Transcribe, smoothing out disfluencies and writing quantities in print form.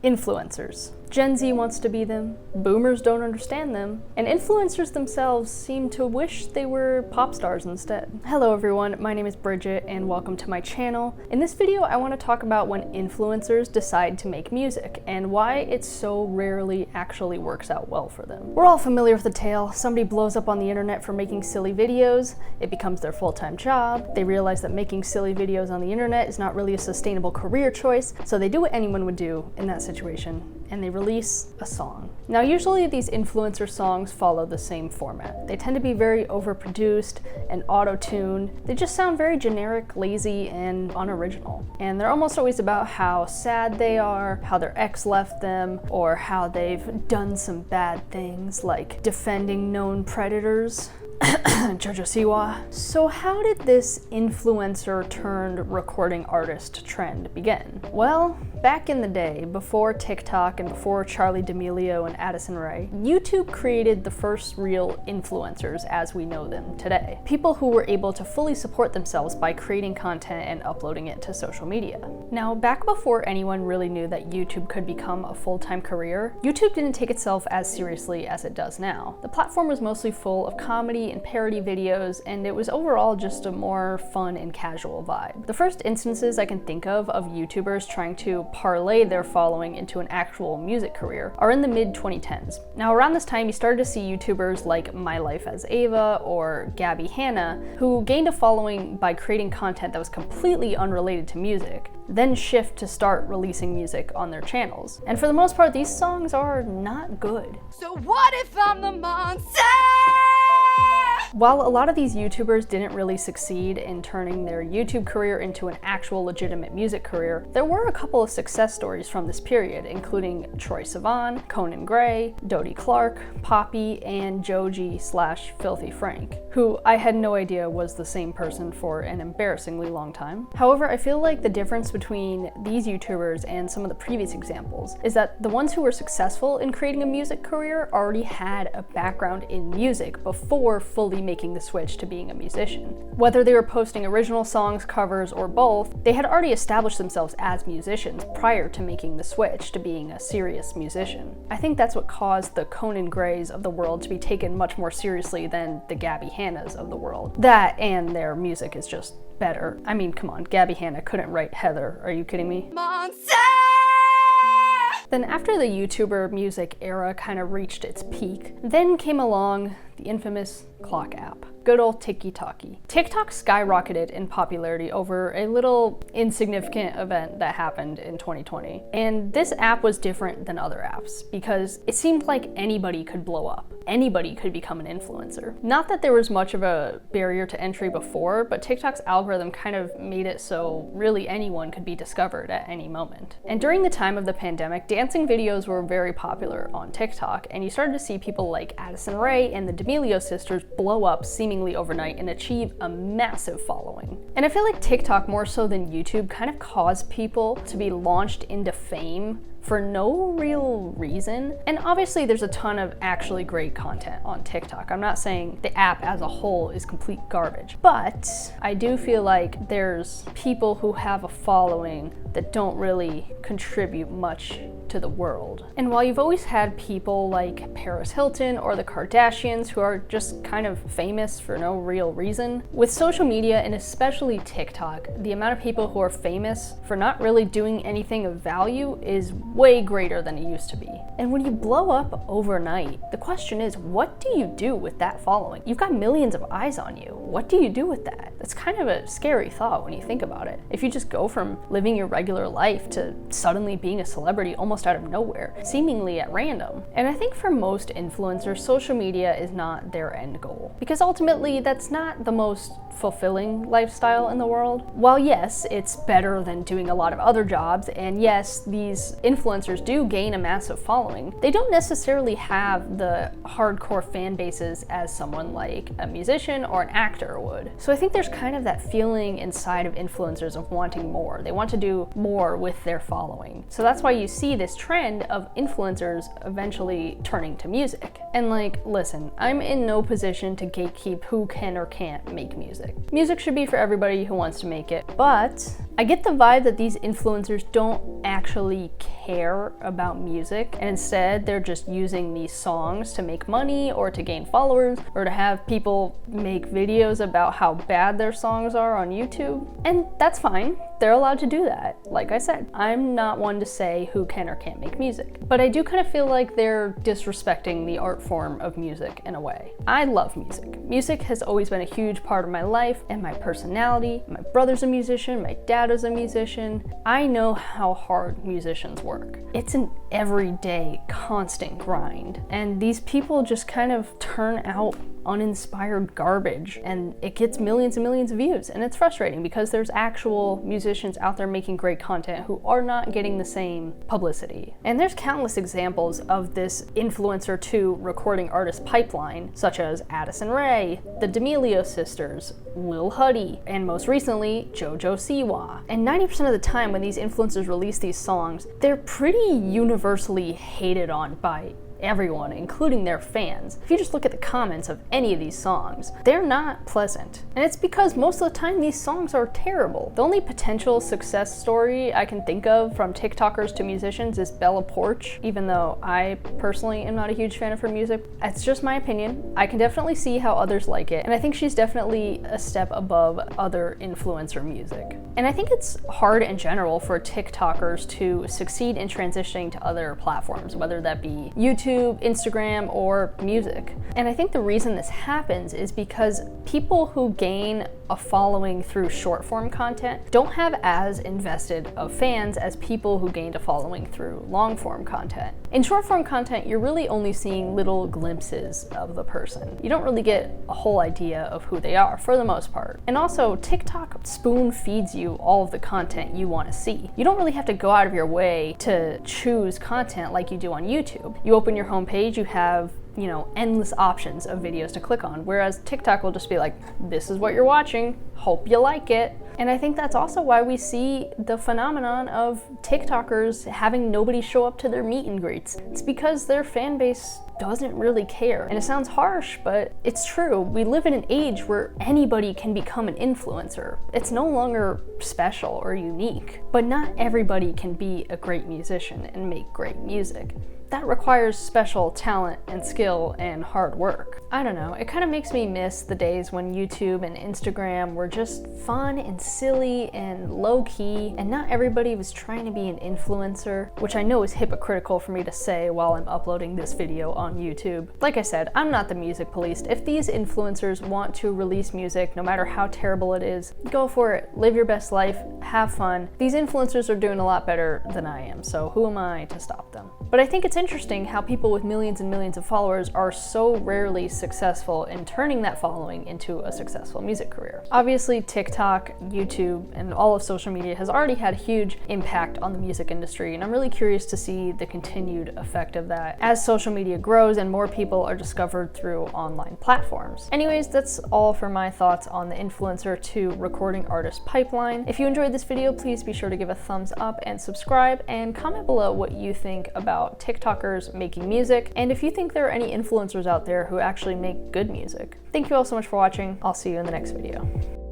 Influencers. Gen Z wants to be them, boomers don't understand them, and influencers themselves seem to wish they were pop stars instead. Hello everyone, my name is Bridget and welcome to my channel. In this video I want to talk about when influencers decide to make music and why it so rarely actually works out well for them. We're all familiar with the tale. Somebody blows up on the internet for making silly videos, it becomes their full-time job, they realize that making silly videos on the internet is not really a sustainable career choice, so they do what anyone would do in that situation, and they release a song. Now usually these influencer songs follow the same format. They tend to be very overproduced and auto-tuned. They just sound very generic, lazy, and unoriginal. And they're almost always about how sad they are, how their ex left them, or how they've done some bad things like defending known predators. Jojo Siwa. So how did this influencer turned recording artist trend begin? Well, back in the day, before TikTok and before Charli D'Amelio and Addison Rae, YouTube created the first real influencers as we know them today. People who were able to fully support themselves by creating content and uploading it to social media. Now, back before anyone really knew that YouTube could become a full-time career, YouTube didn't take itself as seriously as it does now. The platform was mostly full of comedy and parody videos, and it was overall just a more fun and casual vibe. The first instances I can think of YouTubers trying to parlay their following into an actual music career are in the mid-2010s. Now around this time you started to see YouTubers like My Life as Ava or Gabby Hanna, who gained a following by creating content that was completely unrelated to music, then shift to start releasing music on their channels. And for the most part, these songs are not good. So what if I'm the monster? While a lot of these YouTubers didn't really succeed in turning their YouTube career into an actual legitimate music career, there were a couple of success stories from this period, including Troye Sivan, Conan Gray, Dodie Clark, Poppy, and Joji/Filthy Frank, who I had no idea was the same person for an embarrassingly long time. However, I feel like the difference between these YouTubers and some of the previous examples is that the ones who were successful in creating a music career already had a background in music before fully making the switch to being a musician. Whether they were posting original songs, covers, or both, they had already established themselves as musicians prior to making the switch to being a serious musician. I think that's what caused the Conan Grays of the world to be taken much more seriously than the Gabby Hannas of the world. That and their music is just better. I mean, come on, Gabby Hanna couldn't write Heather, are you kidding me? Monster! Then after the YouTuber music era kind of reached its peak, then came along the infamous clock app. Good old TikTok. TikTok skyrocketed in popularity over a little insignificant event that happened in 2020. And this app was different than other apps because it seemed like anybody could blow up. Anybody could become an influencer. Not that there was much of a barrier to entry before, but TikTok's algorithm kind of made it so really anyone could be discovered at any moment. And during the time of the pandemic, dancing videos were very popular on TikTok, and you started to see people like Addison Rae and the D'Amelio sisters blow up seemingly overnight and achieve a massive following. And I feel like TikTok, more so than YouTube, kind of caused people to be launched into fame for no real reason. And obviously there's a ton of actually great content on TikTok. I'm not saying the app as a whole is complete garbage, but I do feel like there's people who have a following that don't really contribute much to the world. And while you've always had people like Paris Hilton or the Kardashians who are just kind of famous for no real reason, with social media and especially TikTok, the amount of people who are famous for not really doing anything of value is way greater than it used to be. And when you blow up overnight, the question is, what do you do with that following? You've got millions of eyes on you. What do you do with that? That's kind of a scary thought when you think about it. If you just go from living your regular life to suddenly being a celebrity almost out of nowhere, seemingly at random. And I think for most influencers, social media is not their end goal, because ultimately that's not the most fulfilling lifestyle in the world. While yes, it's better than doing a lot of other jobs, and yes, these influencers do gain a massive following, they don't necessarily have the hardcore fan bases as someone like a musician or an actor would. So I think there's kind of that feeling inside of influencers of wanting more. They want to do more with their following. So that's why you see this trend of influencers eventually turning to music. And like, listen, I'm in no position to gatekeep who can or can't make music. Music should be for everybody who wants to make it, but I get the vibe that these influencers don't actually care about music, and instead they're just using these songs to make money or to gain followers or to have people make videos about how bad their songs are on YouTube. And that's fine. They're allowed to do that. Like I said, I'm not one to say who can or can't make music, but I do kind of feel like they're disrespecting the art form of music in a way. I love music. Music has always been a huge part of my life and my personality. My brother's a musician, my dad is a musician. I know how hard musicians work. It's an everyday, constant grind, and these people just kind of turn out uninspired garbage, and it gets millions and millions of views, and it's frustrating because there's actual musicians out there making great content who are not getting the same publicity. And there's countless examples of this influencer to recording artist pipeline, such as Addison Rae, the D'Amelio sisters, Lil Huddy, and most recently JoJo Siwa. And 90% of the time when these influencers release these songs, they're pretty universally hated on by everyone, including their fans. If you just look at the comments of any of these songs, they're not pleasant. And it's because most of the time these songs are terrible. The only potential success story I can think of from TikTokers to musicians is Bella Poarch, even though I personally am not a huge fan of her music. It's just my opinion. I can definitely see how others like it, and I think she's definitely a step above other influencer music. And I think it's hard in general for TikTokers to succeed in transitioning to other platforms, whether that be YouTube, Instagram, or music. And I think the reason this happens is because people who gain a following through short form content don't have as invested of fans as people who gained a following through long form content. In short form content, you're really only seeing little glimpses of the person. You don't really get a whole idea of who they are for the most part. And also, TikTok spoon feeds you all of the content you want to see. You don't really have to go out of your way to choose content like you do on YouTube. You open your homepage, you have endless options of videos to click on, whereas TikTok will just be like, this is what you're watching, hope you like it. And I think that's also why we see the phenomenon of TikTokers having nobody show up to their meet and greets. It's because their fan base doesn't really care. And it sounds harsh, but it's true. We live in an age where anybody can become an influencer. It's no longer special or unique, but not everybody can be a great musician and make great music. That requires special talent and skill and hard work. I don't know, it kind of makes me miss the days when YouTube and Instagram were just fun and silly and low-key, and not everybody was trying to be an influencer, which I know is hypocritical for me to say while I'm uploading this video on YouTube. Like I said, I'm not the music police. If these influencers want to release music, no matter how terrible it is, go for it, live your best life, have fun. These influencers are doing a lot better than I am, so who am I to stop them? But I think it's interesting how people with millions and millions of followers are so rarely successful in turning that following into a successful music career. Obviously, TikTok, YouTube, and all of social media has already had a huge impact on the music industry, and I'm really curious to see the continued effect of that as social media grows and more people are discovered through online platforms. Anyways, that's all for my thoughts on the influencer to recording artist pipeline. If you enjoyed this video, please be sure to give a thumbs up and subscribe, and comment below what you think about TikTokers making music, and if you think there are any influencers out there who actually make good music. Thank you all so much for watching. I'll see you in the next video.